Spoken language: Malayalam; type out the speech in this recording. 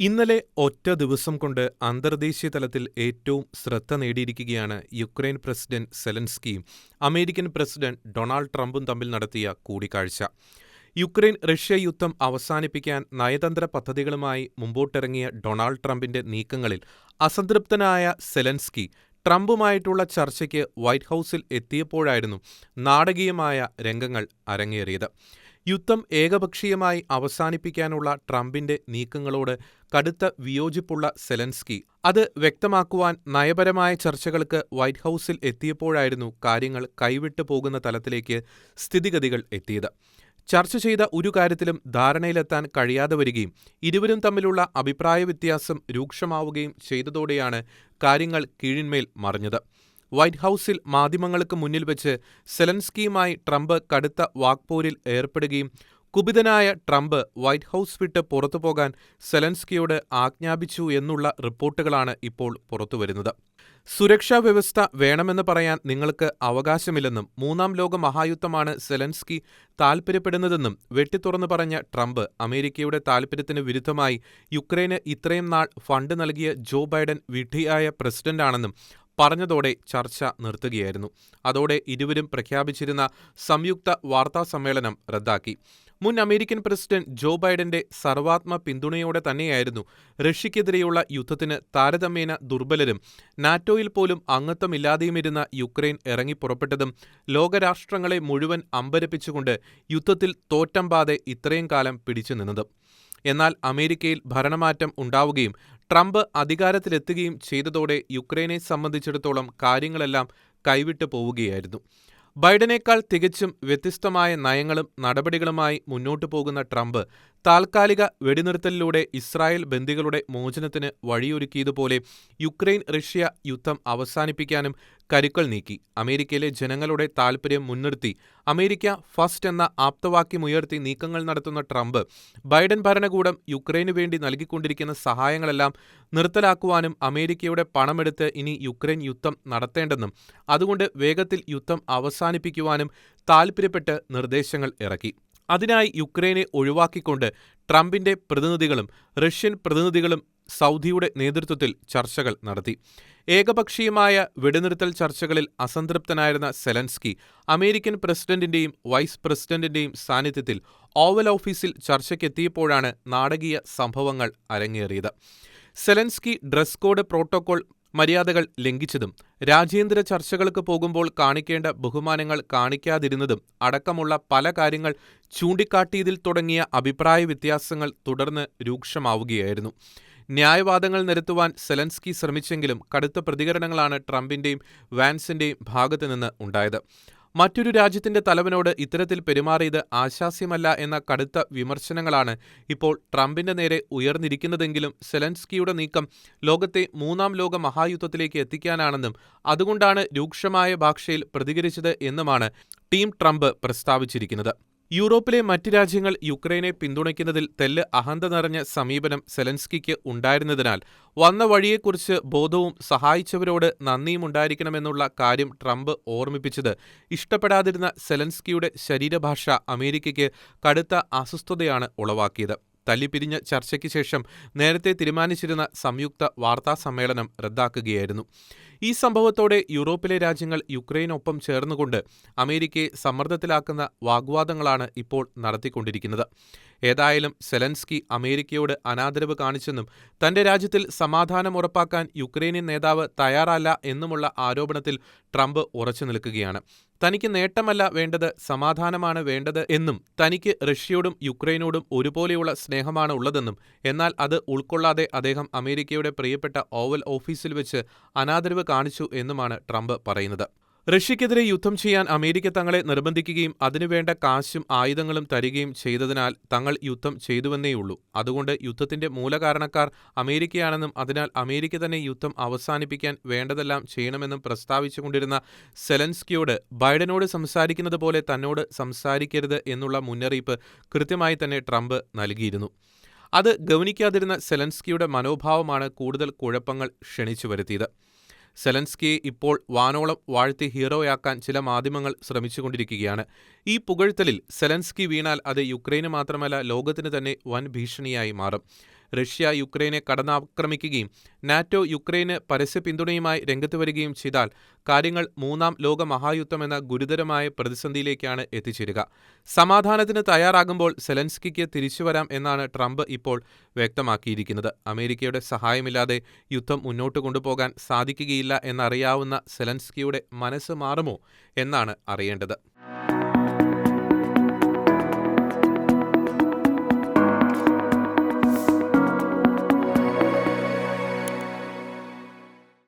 ഇന്നലെ ഒറ്റ ദിവസം കൊണ്ട് അന്തർദേശീയ തലത്തിൽ ഏറ്റവും ശ്രദ്ധ നേടിയിരിക്കുകയാണ് യുക്രൈൻ പ്രസിഡന്റ് സെലൻസ്കിയും അമേരിക്കൻ പ്രസിഡന്റ് ഡൊണാൾഡ് ട്രംപും തമ്മിൽ നടത്തിയ കൂടിക്കാഴ്ച. യുക്രൈൻ റഷ്യ യുദ്ധം അവസാനിപ്പിക്കാൻ നയതന്ത്ര പദ്ധതികളുമായി മുമ്പോട്ടിറങ്ങിയ ഡൊണാൾഡ് ട്രംപിന്റെ നീക്കങ്ങളിൽ അസംതൃപ്തനായ സെലൻസ്കി ട്രംപുമായിട്ടുള്ള ചർച്ചയ്ക്ക് വൈറ്റ് ഹൗസിൽ എത്തിയപ്പോഴായിരുന്നു നാടകീയമായ രംഗങ്ങൾ അരങ്ങേറിയത്. യുദ്ധം ഏകപക്ഷീയമായി അവസാനിപ്പിക്കാനുള്ള ട്രംപിന്റെ നീക്കങ്ങളോട് കടുത്ത വിയോജിപ്പുള്ള സെലൻസ്കി അത് വ്യക്തമാക്കുവാൻ നയപരമായ ചർച്ചകൾക്ക് വൈറ്റ് ഹൗസിൽ എത്തിയപ്പോഴായിരുന്നു കാര്യങ്ങൾ കൈവിട്ടു പോകുന്ന തലത്തിലേക്ക് സ്ഥിതിഗതികൾ എത്തിയത്. ചർച്ച ചെയ്ത ഒരു കാര്യത്തിലും ധാരണയിലെത്താൻ കഴിയാതെ വരികയും ഇരുവരും തമ്മിലുള്ള അഭിപ്രായ വ്യത്യാസം രൂക്ഷമാവുകയും ചെയ്തതോടെയാണ് കാര്യങ്ങൾ കീഴ്മേൽ മറിഞ്ഞത്. വൈറ്റ് ഹൗസിൽ മാധ്യമങ്ങൾക്ക് മുന്നിൽ വെച്ച് സെലൻസ്കിയുമായി ട്രംപ് കടുത്ത വാക്പോരിൽ ഏർപ്പെടുകയും കുപിതനായ ട്രംപ് വൈറ്റ് ഹൗസ് വിട്ട് പുറത്തുപോകാൻ സെലൻസ്കിയോട് ആജ്ഞാപിച്ചു എന്നുള്ള റിപ്പോർട്ടുകളാണ് ഇപ്പോൾ പുറത്തുവരുന്നത്. സുരക്ഷാ വ്യവസ്ഥ വേണമെന്ന് പറയാൻ നിങ്ങൾക്ക് അവകാശമില്ലെന്നും മൂന്നാം ലോക മഹായുദ്ധമാണ് സെലൻസ്കി താൽപര്യപ്പെടുന്നതെന്നും വെട്ടിത്തുറന്നു പറഞ്ഞ ട്രംപ് അമേരിക്കയുടെ താൽപര്യത്തിന് വിരുദ്ധമായി യുക്രൈന് ഇത്രയും നാൾ ഫണ്ട് നൽകിയ ജോ ബൈഡൻ വിഡ്ഢിയായ പ്രസിഡന്റാണെന്നും പറഞ്ഞതോടെ ചർച്ച നിർത്തുകയായിരുന്നു. അതോടെ ഇരുവരും പ്രഖ്യാപിച്ചിരുന്ന സംയുക്ത വാർത്താസമ്മേളനം റദ്ദാക്കി. മുൻ അമേരിക്കൻ പ്രസിഡന്റ് ജോ ബൈഡന്റെ സർവാത്മ പിന്തുണയോടെ തന്നെയായിരുന്നു റഷ്യക്കെതിരെയുള്ള യുദ്ധത്തിന് താരതമ്യേന ദുർബലരും നാറ്റോയിൽ പോലും അംഗത്വമില്ലാതെയുമിരുന്ന യുക്രൈൻ ഇറങ്ങിപ്പുറപ്പെട്ടതും ലോകരാഷ്ട്രങ്ങളെ മുഴുവൻ അമ്പരപ്പിച്ചുകൊണ്ട് യുദ്ധത്തിൽ തോറ്റമ്പാതെ ഇത്രയും കാലം പിടിച്ചുനിന്നതും. എന്നാൽ അമേരിക്കയിൽ ഭരണമാറ്റം ഉണ്ടാവുകയും ട്രംപ് അധികാരത്തിലെത്തുകയും ചെയ്തതോടെ യുക്രൈനെ സംബന്ധിച്ചിടത്തോളം കാര്യങ്ങളെല്ലാം കൈവിട്ടു പോവുകയായിരുന്നു. ബൈഡനേക്കാൾ തികച്ചും വ്യത്യസ്തമായ നയങ്ങളും നടപടികളുമായി മുന്നോട്ടു പോകുന്ന ട്രംപ് താൽക്കാലിക വെടിനിർത്തലിലൂടെ ഇസ്രായേൽ ബന്ദികളുടെ മോചനത്തിന് വഴിയൊരുക്കിയതുപോലെ യുക്രൈൻ റഷ്യ യുദ്ധം അവസാനിപ്പിക്കാനും കരുക്കൾ നീക്കി. അമേരിക്കയിലെ ജനങ്ങളുടെ താൽപര്യം മുൻനിർത്തി അമേരിക്ക ഫസ്റ്റ് എന്ന ആപ്തവാക്യമുയർത്തി നീക്കങ്ങൾ നടത്തുന്ന ട്രംപ് ബൈഡൻ ഭരണകൂടം യുക്രൈനു വേണ്ടി നൽകിക്കൊണ്ടിരിക്കുന്ന സഹായങ്ങളെല്ലാം നിർത്തലാക്കുവാനും അമേരിക്കയുടെ പണമെടുത്ത് ഇനി യുക്രൈൻ യുദ്ധം നടത്തേണ്ടെന്നും അതുകൊണ്ട് വേഗത്തിൽ യുദ്ധം അവസാനിപ്പിക്കുവാനും താൽപര്യപ്പെട്ട് നിർദ്ദേശങ്ങൾ ഇറക്കി. അതിനായി യുക്രൈനെ ഒഴിവാക്കിക്കൊണ്ട് ട്രംപിന്റെ പ്രതിനിധികളും റഷ്യൻ പ്രതിനിധികളും സൗദിയുടെ നേതൃത്വത്തിൽ ചർച്ചകൾ നടത്തി. ഏകപക്ഷീയമായ വെടിനിർത്തൽ ചർച്ചകളിൽ അസംതൃപ്തനായിരുന്ന സെലൻസ്കി അമേരിക്കൻ പ്രസിഡന്റിന്റെയും വൈസ് പ്രസിഡന്റിന്റെയും സാന്നിധ്യത്തിൽ ഓവൽ ഓഫീസിൽ ചർച്ചയ്ക്കെത്തിയപ്പോഴാണ് നാടകീയ സംഭവങ്ങൾ അരങ്ങേറിയത്. സെലൻസ്കി ഡ്രസ് കോഡ് പ്രോട്ടോകോൾ മര്യാദകൾ ലംഘിച്ചതും രാജ്യാന്തര ചർച്ചകൾക്ക് പോകുമ്പോൾ കാണിക്കേണ്ട ബഹുമാനങ്ങൾ കാണിക്കാതിരുന്നതും അടക്കമുള്ള പല കാര്യങ്ങൾ ചൂണ്ടിക്കാട്ടിയതിൽ തുടങ്ങിയ അഭിപ്രായ വ്യത്യാസങ്ങൾ തുടർന്ന് രൂക്ഷമാവുകയായിരുന്നു. ന്യായവാദങ്ങൾ നിരത്തുവാൻ സെലൻസ്കി ശ്രമിച്ചെങ്കിലും കടുത്ത പ്രതികരണങ്ങളാണ് ട്രംപിന്റെയും വാൻസിന്റെയും ഭാഗത്തുനിന്ന് ഉണ്ടായത്. മറ്റൊരു രാജ്യത്തിന്റെ തലവനോട് ഇത്തരത്തിൽ പെരുമാറിയത് ആശാസ്യമല്ല എന്ന കടുത്ത വിമർശനങ്ങളാണ് ഇപ്പോൾ ട്രംപിന്റെ നേരെ ഉയർന്നിരിക്കുന്നതെങ്കിലും സെലൻസ്കിയുടെ നീക്കം ലോകത്തെ മൂന്നാം ലോക മഹായുദ്ധത്തിലേക്ക് എത്തിക്കാനാണെന്നും അതുകൊണ്ടാണ് രൂക്ഷമായ ഭാഷയിൽ പ്രതികരിച്ചത് എന്നുമാണ് ടീം ട്രംപ് പ്രസ്താവിച്ചിരിക്കുന്നത്. യൂറോപ്പിലെ മറ്റ് രാജ്യങ്ങൾ യുക്രൈനെ പിന്തുണയ്ക്കുന്നതിൽ തെല്ല് അഹന്ത നിറഞ്ഞ സമീപനം സെലൻസ്കിക്ക് ഉണ്ടായിരുന്നതിനാൽ വന്ന വഴിയെക്കുറിച്ച് ബോധവും സഹായിച്ചവരോട് നന്ദിയും ഉണ്ടായിരിക്കണമെന്നുള്ള കാര്യം ട്രംപ് ഓർമ്മിപ്പിച്ചത് ഇഷ്ടപ്പെടാതിരുന്ന സെലൻസ്കിയുടെ ശരീരഭാഷ അമേരിക്കയ്ക്ക് കടുത്ത അസ്വസ്ഥതയാണ് ഉളവാക്കിയത്. തല്ലിപ്പിരിഞ്ഞ ചർച്ചയ്ക്ക് ശേഷം നേരത്തെ തീരുമാനിച്ചിരുന്ന സംയുക്ത വാർത്താസമ്മേളനം റദ്ദാക്കുകയായിരുന്നു. ഈ സംഭവത്തോടെ യൂറോപ്പിലെ രാജ്യങ്ങൾ യുക്രൈനൊപ്പം ചേർന്നുകൊണ്ട് അമേരിക്കയെ സമ്മർദ്ദത്തിലാക്കുന്ന വാഗ്വാദങ്ങളാണ് ഇപ്പോൾ നടത്തിക്കൊണ്ടിരിക്കുന്നത്. ഏതായാലും സെലൻസ്കി അമേരിക്കയോട് അനാദരവ് കാണിച്ചെന്നും തന്റെ രാജ്യത്തിൽ സമാധാനം ഉറപ്പാക്കാൻ യുക്രൈനിയൻ നേതാവ് തയ്യാറല്ല എന്നുമുള്ള ആരോപണത്തിൽ ട്രംപ് ഉറച്ചു നിൽക്കുകയാണ്. തനിക്ക് നേട്ടമല്ല വേണ്ടത്, സമാധാനമാണ് വേണ്ടത് എന്നും തനിക്ക് റഷ്യയോടും യുക്രൈനോടും ഒരുപോലെയുള്ള സ്നേഹമാണ് ഉള്ളതെന്നും എന്നാൽ അത് ഉൾക്കൊള്ളാതെ അദ്ദേഹം അമേരിക്കയുടെ പ്രിയപ്പെട്ട ഓവൽ ഓഫീസിൽ വെച്ച് അനാദരവ് കാണിച്ചു എന്നുമാണ് ട്രംപ് പറയുന്നത്. റഷ്യക്കെതിരെ യുദ്ധം ചെയ്യാൻ അമേരിക്ക തങ്ങളെ നിർബന്ധിക്കുകയും അതിനുവേണ്ട കാശും ആയുധങ്ങളും തരികയും ചെയ്തതിനാൽ തങ്ങൾ യുദ്ധം ചെയ്തുവെന്നേയുള്ളൂ. അതുകൊണ്ട് യുദ്ധത്തിന്റെ മൂലകാരണക്കാർ അമേരിക്കയാണെന്നും അതിനാൽ അമേരിക്ക തന്നെ യുദ്ധം അവസാനിപ്പിക്കാൻ വേണ്ടതെല്ലാം ചെയ്യണമെന്നും പ്രസ്താവിച്ചുകൊണ്ടിരുന്ന സെലൻസ്കിയോട് ബൈഡനോട് സംസാരിക്കുന്നത് പോലെ തന്നോട് സംസാരിക്കരുത് എന്നുള്ള മുന്നറിയിപ്പ് കൃത്യമായി തന്നെ ട്രംപ് നൽകിയിരുന്നു. അത് ഗൗനിക്കാതിരുന്ന സെലൻസ്കിയുടെ മനോഭാവമാണ് കൂടുതൽ കുഴപ്പങ്ങൾ ക്ഷണിച്ചു വരുത്തിയത്. സെലൻസ്കിയെ ഇപ്പോൾ വാനോളം വാഴ്ത്തി ഹീറോയാക്കാൻ ചില മാധ്യമങ്ങൾ ശ്രമിച്ചുകൊണ്ടിരിക്കുകയാണ്. ഈ പുകഴ്ത്തലിൽ സെലൻസ്കി വീണാൽ അത് യുക്രൈന് മാത്രമല്ല ലോകത്തിന് തന്നെ വൻ ഭീഷണിയായി മാറും. റഷ്യ യുക്രൈനെ കടന്നാക്രമിക്കുകയും നാറ്റോ യുക്രൈന് പരസ്യ പിന്തുണയുമായി രംഗത്ത് വരികയും ചെയ്താൽ കാര്യങ്ങൾ മൂന്നാം ലോക മഹായുദ്ധം എന്ന ഗുരുതരമായ പ്രതിസന്ധിയിലേക്കാണ് എത്തിച്ചേരുക. സമാധാനത്തിന് തയ്യാറാകുമ്പോൾ സെലൻസ്കിക്ക് തിരിച്ചുവരാം എന്നാണ് ട്രംപ് ഇപ്പോൾ വ്യക്തമാക്കിയിരിക്കുന്നത്. അമേരിക്കയുടെ സഹായമില്ലാതെ യുദ്ധം മുന്നോട്ട് കൊണ്ടുപോകാൻ സാധിക്കുകയില്ല എന്നറിയാവുന്ന സെലൻസ്കിയുടെ മനസ്സ് മാറുമോ എന്നാണ് അറിയേണ്ടത്.